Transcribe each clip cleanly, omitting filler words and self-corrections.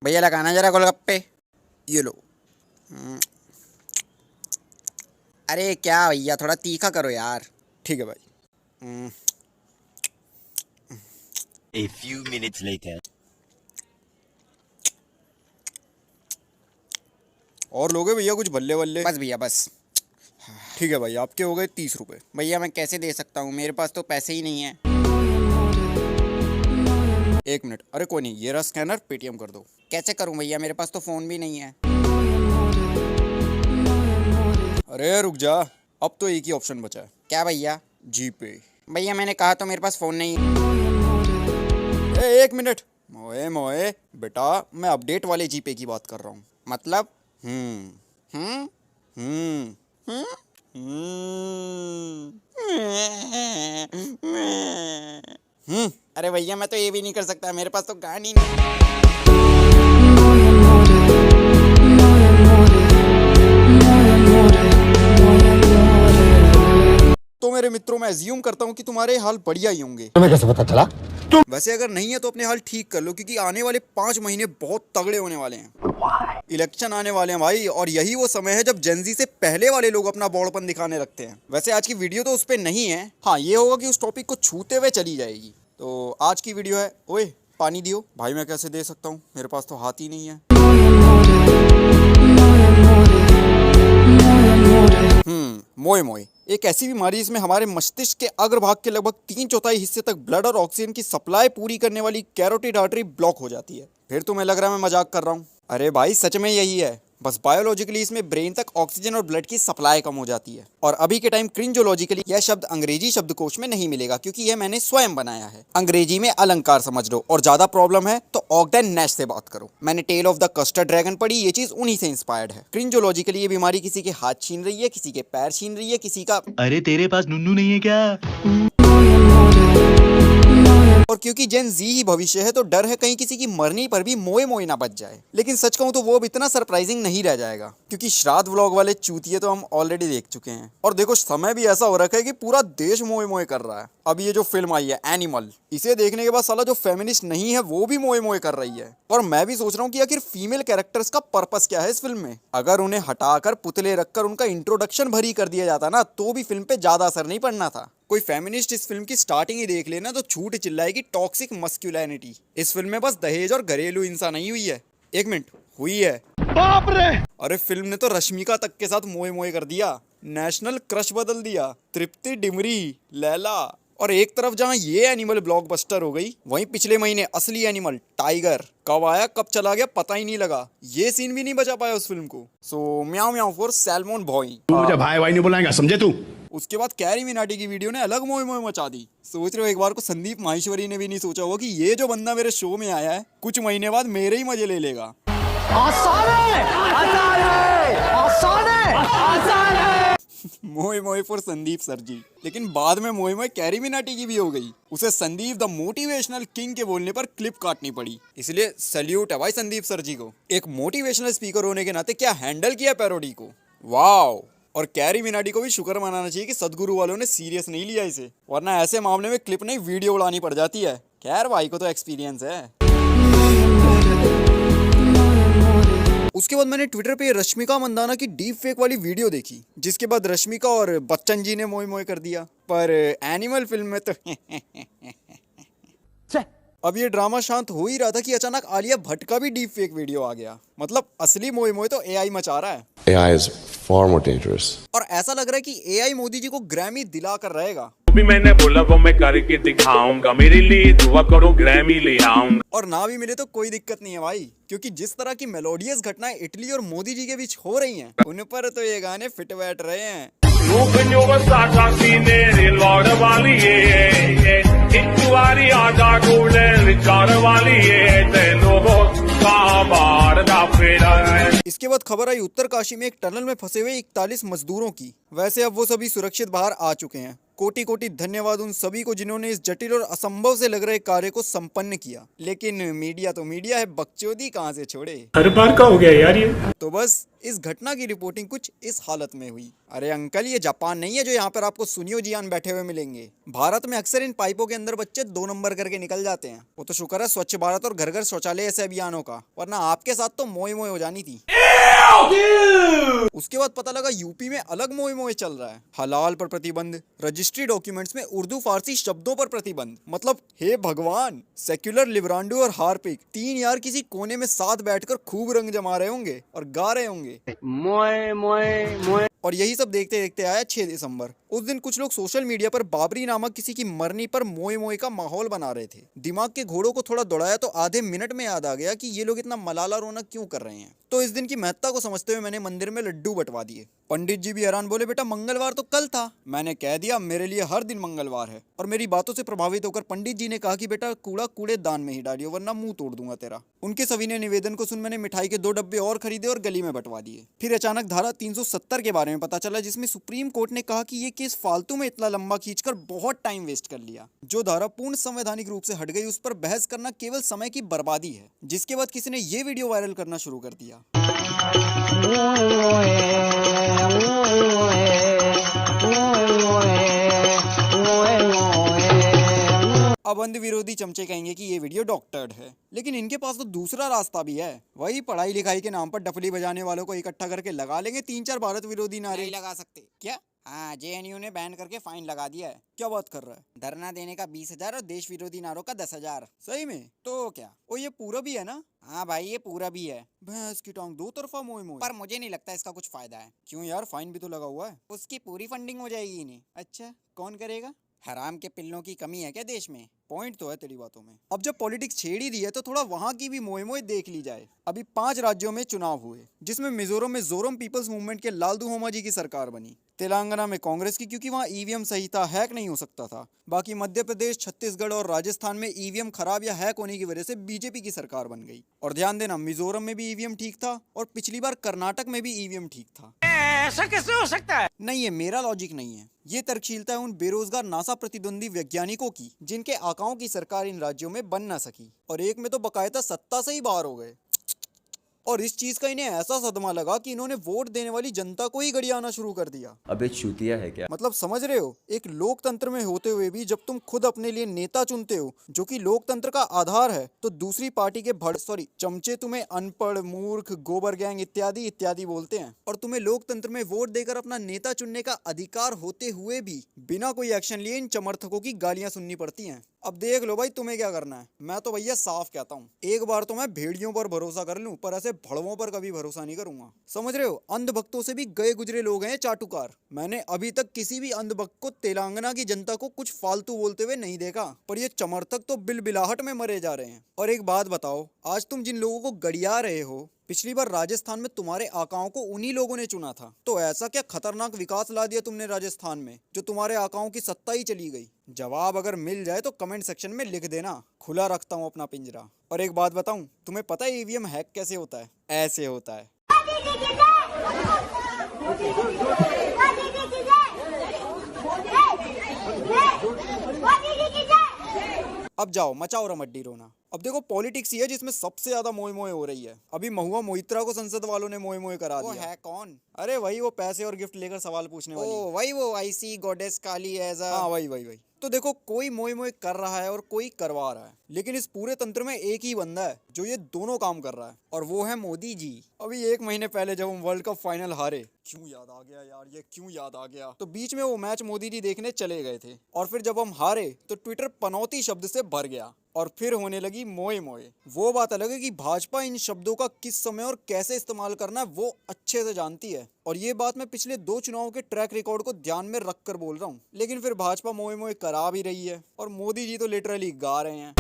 भैया लगाना जरा गोलगप्पे। ये लो। अरे क्या भैया, थोड़ा तीखा करो यार। ठीक है भाई। A few minutes later. और लोगे भैया कुछ बल्ले वल्ले? बस भैया बस। ठीक है भाई, आपके हो गए 30 रुपए। भैया मैं कैसे दे सकता हूँ, मेरे पास तो पैसे ही नहीं है। 1 मिनट। अरे कोई नहीं, ये रहा स्कैनर, पेटीएम कर दो। कैसे करूँ भैया, मेरे पास तो फ़ोन भी नहीं है। अरे रुक जा, अब तो एक ही ऑप्शन बचा है। क्या भैया? जी पे। भैया मैंने कहा तो मेरे पास फ़ोन नहीं है। 1 मिनट। मोए मोए बेटा, मैं अपडेट वाले जी पे की बात कर रहा हूँ। मतलब हम्म हम्म हम्म हम्म अरे भैया मैं तो ये भी नहीं कर सकता, मेरे पास तो गान ही नहीं। तो मेरे मित्रों, मैं अज्यूम करता हूँ कि तुम्हारे हाल बढ़िया ही होंगे। तुम्हें कैसे पता चला? वैसे अगर नहीं है तो अपने हाल ठीक कर लो, क्योंकि आने वाले 5 महीने बहुत तगड़े होने वाले हैं। इलेक्शन आने वाले हैं भाई, और यही वो समय है जब जेनजी से पहले वाले लोग अपना बौड़पन दिखाने लगते हैं। वैसे आज की वीडियो तो उस पर नहीं है, हाँ ये होगा कि उस टॉपिक को छूते हुए चली जाएगी। तो आज की वीडियो है, ओए पानी दियो। भाई मैं कैसे दे सकता हूँ, मेरे पास तो हाथ ही नहीं है। मोए मोए एक ऐसी बीमारी जिसमें हमारे मस्तिष्क के अग्रभाग के लगभग 3/4 हिस्से तक ब्लड और ऑक्सीजन की सप्लाई पूरी करने वाली कैरोटिड आर्टरी ब्लॉक हो जाती है। फिर तुम्हें लग रहा है मैं मजाक कर रहा हूँ? अरे भाई सच में यही है, बस बायोलॉजिकली इसमें ब्रेन तक ऑक्सीजन और ब्लड की सप्लाई कम हो जाती है। और अभी के टाइम क्रिंजोलॉजिकली यह शब्द अंग्रेजी शब्दकोश में नहीं मिलेगा, क्योंकि यह मैंने स्वयं बनाया है। अंग्रेजी में अलंकार समझ लो, और ज्यादा प्रॉब्लम है तो ऑग्डेन नैश से बात करो। मैंने tale of the custard dragon पढ़ी, ये चीज उन्हीं से इंस्पायर्ड है। क्रिंजोलॉजिकली ये बीमारी किसी के हाथ छीन रही है, किसी के पैर छीन रही है, किसी का अरे तेरे पास नुन्नू नहीं है क्या? और क्योंकि जेन जी ही भविष्य है तो डर है कहीं किसी की मरने पर भी मोए मोए ना बच जाए। लेकिन सच कहूं तो वो अब इतना सरप्राइजिंग नहीं रह जाएगा, क्योंकि श्राद्ध व्लॉग वाले चूतिए तो हम ऑलरेडी देख चुके हैं। और देखो समय भी ऐसा हो रखा है कि पूरा देश मोए मोए कर रहा है। अब ये जो फिल्म आई है एनिमल, इसे देखने के बाद साला जो फेमिनिस्ट नहीं है वो भी मोए मोए कर रही है। और मैं भी सोच रहा हूँ कि आखिर फीमेल कैरेक्टर्स का पर्पस क्या है इस फिल्म में। अगर उन्हें हटाकर पुतले रखकर उनका इंट्रोडक्शन भरी कर दिया जाता ना, तो भी फिल्म पे ज्यादा असर नहीं पड़ना था। कोई फेमिनिस्ट इस फिल्म की स्टार्टिंग ही देख लेना तो छूट चिल्लाएगी टॉक्सिक मस्कुलिनिटी। इस फिल्म में बस दहेज और घरेलू हिंसा नहीं हुई है। 1 मिनट, हुई है। बाप रे! अरे फिल्म ने तो रश्मिका तक के साथ मोए मोए कर दिया, नेशनल क्रश बदल दिया, तृप्ति डिमरी, लैला। और एक तरफ जहां ये एनिमल ब्लॉकबस्टर हो गई, वहीं पिछले महीने असली एनिमल टाइगर कब आया कब चला गया पता ही नहीं लगा। ये सीन भी नहीं बचा पाया उस फिल्म को। सो म्याओ म्याओ फॉर सैल्मोन बॉय। तू मुझे भाई भाई नहीं बुलाएगा, समझे तू? उसके बाद कैरी मिनाटी की वीडियो ने अलग मोए मोए मचा दी। सोच रहे हो एक बार को संदीप माहेश्वरी ने भी नहीं सोचा होगा कि ये जो बंदा मेरे शो में आया है कुछ महीने बाद मेरे ही मजे ले लेगा। आसान है, आसान है, आसान है, आसान है। मोए मोए फॉर संदीप सर जी। लेकिन बाद में मोए मोए कैरी मिनाटी की भी हो गई। उसे संदीप द मोटिवेशनल किंग के बोलने पर क्लिप काटनी पड़ी। इसलिए सल्यूट है भाई संदीप सर जी को। एक मोटिवेशनल स्पीकर होने के नाते क्या हैंडल किया पैरोडी को, वाओ। और कैरी मिनाटी को भी शुक्र मनाना चाहिए कि सदगुरु वालों ने सीरियस नहीं लिया इसे, वरना ऐसे मामले में क्लिप नहीं वीडियो उड़ानी पड़ जाती है। खैर भाई को तो एक्सपीरियंस है। उसके बाद मैंने ट्विटर पे रश्मिका मंदाना की डीप फेक वाली वीडियो देखी, जिसके बाद रश्मिका और बच्चन जी ने मोए मोए कर दिया। पर एनिमल फिल्म में तो अब ये ड्रामा शांत हो ही रहा था कि अचानक आलिया भट्ट का भी डीप फेक वीडियो आ गया। मतलब असली मोए मोए तो एआई मचा रहा है। AI is far more dangerous. और ऐसा लग रहा है कि एआई मोदी जी को ग्रैमी दिला कर रहेगा। भी मैंने बोला वो मैं करके दिखाऊंगा, मेरे लिए दुआ करो ग्रैमी ले आऊंगा। और ना भी मिले तो कोई दिक्कत नहीं है भाई, क्योंकि जिस तरह की मेलोडियस घटनाएं इटली और मोदी जी के बीच हो रही हैं, उन पर तो ये गाने फिट बैठ रहे हैं। इसके बाद खबर आई उत्तरकाशी में एक टनल में फंसे हुए 41 मजदूरों की। वैसे अब वो सभी सुरक्षित बाहर आ चुके हैं। कोटि कोटि धन्यवाद उन सभी को जिन्होंने इस जटिल और असंभव से लग रहे कार्य को संपन्न किया। लेकिन मीडिया तो मीडिया है, बकचोदी कहाँ से छोड़े। हर बार का हो गया यार ये। तो बस इस घटना की रिपोर्टिंग कुछ इस हालत में हुई। अरे अंकल, ये जापान नहीं है जो यहाँ पर आपको सुनियो जियान बैठे हुए मिलेंगे। भारत में अक्सर इन पाइपों के अंदर बच्चे 2 नंबर करके निकल जाते हैं। वो तो शुक्र है स्वच्छ भारत और घर घर शौचालय ऐसे अभियानों का, वरना आपके साथ तो मोए मोए हो जानी थी। उसके बाद पता लगा यूपी में अलग मोए मोए चल रहा है। हलाल पर प्रतिबंध, रजिस्ट्री डॉक्यूमेंट्स में उर्दू फारसी शब्दों पर प्रतिबंध। मतलब हे भगवान, सेक्युलर, लिब्रांडो और हार्पिक 3 यार किसी कोने में साथ बैठकर खूब रंग जमा रहे होंगे और गा रहे होंगे। मोए मोए मोए। और यही सब देखते देखते आया 6 दिसंबर। उस दिन कुछ लोग सोशल मीडिया पर बाबरी नामक किसी की मरनी पर मोए मोए का माहौल बना रहे थे। दिमाग के घोड़ों को थोड़ा दौड़ाया तो आधे मिनट में याद आ गया कि ये लोग इतना मलाला रोना क्यों कर रहे हैं। तो इस दिन की महत्ता को समझते हुए मैंने मंदिर में लड्डू बंटवा दिए। पंडित जी भी हैरान, बोले बेटा मंगलवार तो कल था। मैंने कह दिया मेरे लिए हर दिन मंगलवार है। और मेरी बातों से प्रभावित होकर पंडित जी ने कहा कि बेटा कूड़ा कूड़ेदान में ही डालियो वरना मुंह तोड़ दूंगा तेरा। उनके सविनय निवेदन को सुन मैंने मिठाई के 2 डब्बे और खरीदे और गली में बंटवा दिए। फिर अचानक धारा 370 के बारे में पता चला, जिसमें सुप्रीम कोर्ट ने कहा कि ये केस फालतू में इतना लंबा खींचकर बहुत टाइम वेस्ट कर लिया। जो धारा पूर्ण संवैधानिक रूप से हट गई, उस पर बहस करना केवल समय की बर्बादी है। जिसके बाद किसी ने ये वीडियो वायरल करना शुरू कर दिया। अब अंध विरोधी चमचे कहेंगे कि ये वीडियो डॉक्टर्ड है, लेकिन इनके पास तो दूसरा रास्ता भी है। वही पढ़ाई लिखाई के नाम पर डफली बजाने वालों को इकट्ठा करके लगा लेंगे 3-4 भारत विरोधी नारे। नहीं लगा सकते क्या? हाँ, जेएनयू ने बैन करके फाइन लगा दिया है। क्या बात कर रहा है? धरना देने का 20,000 और देश विरोधी नारों का 10,000। सही में? तो क्या ओ ये पूरा भी है ना? हाँ भाई, ये पूरा भी है। भैंस की टांग 2 तरफा मोए मोए। पर मुझे नहीं लगता इसका कुछ फायदा है। क्यों यार, फाइन भी तो लगा हुआ है। उसकी पूरी फंडिंग हो जाएगी इन्हें। अच्छा, कौन करेगा? हराम के पिल्लों की कमी है क्या देश में? पॉइंट तो है तेरी बातों में। अब जब पॉलिटिक्स छेड़ ही दी है तो थोड़ा वहां की भी मोए मोए देख ली जाए। अभी 5 राज्यों में चुनाव हुए, जिसमें मिजोरम में जोरम पीपल्स मूवमेंट के लालदू होमा जी की सरकार बनी। तेलंगाना में कांग्रेस की, क्योंकि वहां ईवीएम सही था, हैक नहीं हो सकता था। बाकी मध्य प्रदेश, छत्तीसगढ़ और राजस्थान में ईवीएम खराब या हैक होने की वजह से बीजेपी की सरकार बन गई। और ध्यान देना, मिजोरम में भी ईवीएम ठीक था और पिछली बार कर्नाटक में भी ईवीएम ठीक था। ऐसा कैसे हो सकता है? नहीं, ये मेरा लॉजिक नहीं है। ये तर्कशीलता है उन बेरोजगार नासा प्रतिद्वंदी वैज्ञानिकों की जिनके आकाओं की सरकार इन राज्यों में बन ना सकी, और एक में तो बकायदा सत्ता से ही बाहर हो गए। और इस चीज का इन्हें ऐसा सदमा लगा कि इन्होंने वोट देने वाली जनता को ही गरियाना शुरू कर दिया। अबे चूतिया है क्या? मतलब समझ रहे हो, एक लोकतंत्र में होते हुए भी जब तुम खुद अपने लिए नेता चुनते हो जो कि लोकतंत्र का आधार है, तो दूसरी पार्टी के चमचे तुम्हें अनपढ़, मूर्ख, गोबर गैंग इत्यादि इत्यादि बोलते हैं। और तुम्हें लोकतंत्र में वोट देकर अपना नेता चुनने का अधिकार होते हुए भी बिना कोई एक्शन लिए इन समर्थकों की गालियां सुननी पड़ती हैं। अब देख लो भाई, तुम्हें क्या करना है। मैं तो भैया साफ कहता हूँ, एक बार तो मैं भेड़ियों पर भरोसा कर लूं, पर ऐसे भड़वों पर कभी भरोसा नहीं करूंगा। समझ रहे हो, अंधभक्तों से भी गए गुजरे लोग हैं चाटुकार। मैंने अभी तक किसी भी अंधभक्त को तेलंगाना की जनता को कुछ फालतू बोलते हुए नहीं देखा, पर ये समर्थक तो बिलबिलाहट में मरे जा रहे हैं। और एक बात बताओ, आज तुम जिन लोगों को गरिया रहे हो, पिछली बार राजस्थान में तुम्हारे आकाओं को उन्हीं लोगों ने चुना था। तो ऐसा क्या खतरनाक विकास ला दिया तुमने राजस्थान में जो तुम्हारे आकाओं की सत्ता ही चली गई? जवाब अगर मिल जाए तो कमेंट सेक्शन में लिख देना, खुला रखता हूँ अपना पिंजरा। और एक बात बताऊं, तुम्हें पता है ईवीएम हैक कैसे होता है? ऐसे होता है। अब जाओ मचाओ रमड्डी रोना। अब देखो, पॉलिटिक्स ही है जिसमें सबसे ज्यादा मोए मोए हो रही है। अभी महुआ मोहित्रा को संसद वालों ने मोए मोए करा दिया। वो है कौन? अरे वही, वो पैसे और गिफ्ट लेकर सवाल पूछने वाली। ओ वही, वो icy goddess Kali as a, हाँ वही। तो देखो, कोई मोए मोए कर रहा है और कोई करवा रहा है, लेकिन इस पूरे तंत्र में एक ही बंदा है जो ये दोनों काम कर रहा है, और वो है मोदी जी। अभी 1 महीने पहले जब हम वर्ल्ड कप फाइनल हारे, क्यों याद आ गया यार, ये क्यों याद आ गया, तो बीच में वो मैच मोदी जी देखने चले गए थे। और फिर जब हम हारे तो ट्विटर पनौती शब्द से भर गया और फिर होने लगी मोए मोए। वो बात अलग है कि भाजपा इन शब्दों का किस समय और कैसे इस्तेमाल करना है वो अच्छे से जानती है, और ये बात मैं पिछले 2 चुनावों के ट्रैक रिकॉर्ड को ध्यान में रखकर बोल रहा हूँ। लेकिन फिर भाजपा मोए मोए करा भी रही है और मोदी जी तो लिटरली गा रहे हैं।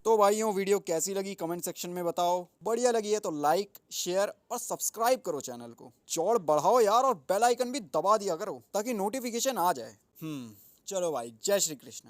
तो भाइयों, वीडियो कैसी लगी कमेंट सेक्शन में बताओ। बढ़िया लगी है तो लाइक, शेयर और सब्सक्राइब करो चैनल को। चौड़ बढ़ाओ यार, और बेल आइकन भी दबा दिया करो ताकि नोटिफिकेशन आ जाए। चलो भाई, जय श्री कृष्ण।